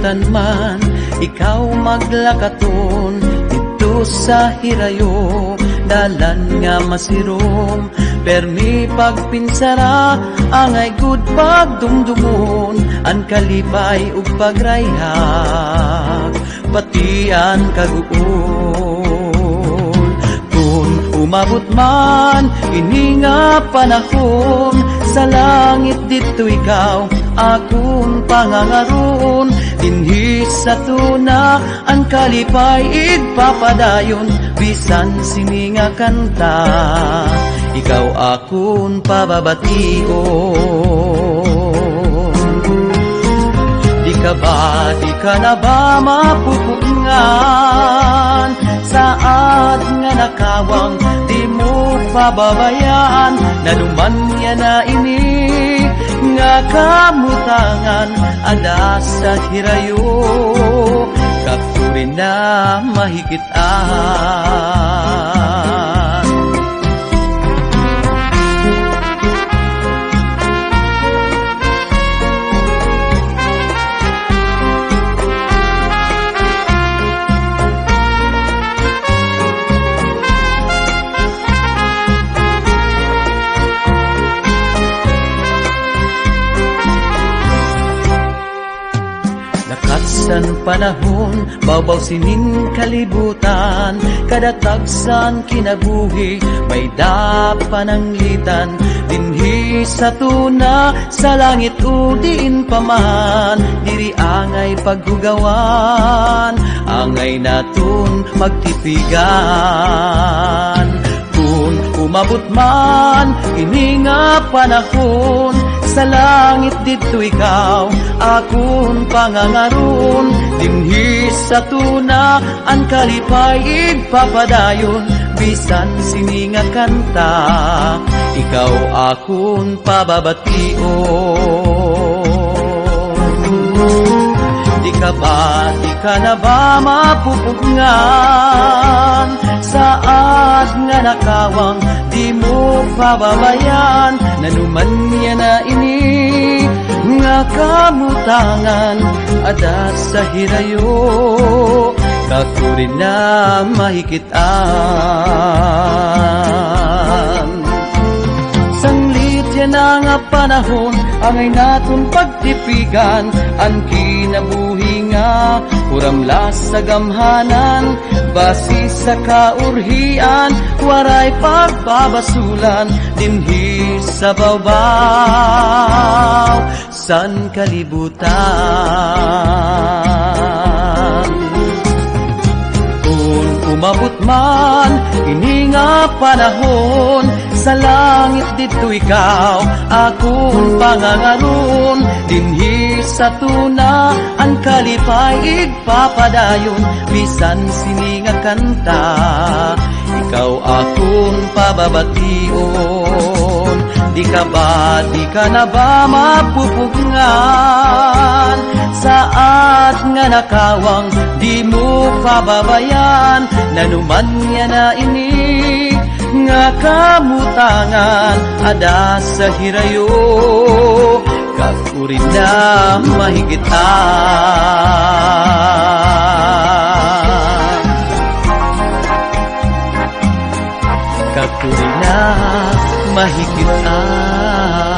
kalibutan man, ikaw maglakaton dito sa hirayo, dalan nga masirom, permi pagpinsara, angay good pagdumdumon, ang kalipay ug pagrayhak, pati ang kaguon. Kung umabot man, ini nga panahon, sa langit dito ikaw, akong pangangaron, dinhi sa tuna, ang kalipay igpapadayon, bisan sini nga kanta, ikaw akong pababation. Di ka na ba mapupungan, saad nga nakawang, di mo pababayaan, nanuman niya na ini, nga kamutangan, ada sa hirayo, kapurin na mahigitan. San panahon, bawbaw sinin kalibutan, kada tagsan kinabuhi, may dapananglitan, dinhi sa tuna, sa langit udiin paman, diri angay paghugawan, angay naton magtipigan. Kung umabot man, ini nga panahon, sa langit dito ikaw, akong pangangaron, dinhi sa tuna, ang kalipay igpapadayon, bisan sini nga kanta, ikaw akong pababation. Di ka na ba mapupungan, saad nga nakawang, di mo pababayan, nanuman niya na ini, nga kamutangan, ada sa hirayo, kakurin na mahikitan. Sanglit yan na nga panahon, angay naton pagtipigan, ang kinabuhi nga, uramlas sa gamhanan, basi sa kaurhian, waray pagbabasulan, dinhi sa bawbaw, san kalibutan. Kung umabot man, ini nga panahon, sa langit dito ikaw, akong pangangaron, dinhi sa tuna, ang kalipay igpapadayon, bisan sini nga kanta, ikaw akong pababation. Di ka na ba mapupungan, saad nga nakawang, di mo pababayan, nanuman niya na ini, nga kamutangan, ada sa hirayo, kakurin na mahigitan. Kakurin na mahigitan.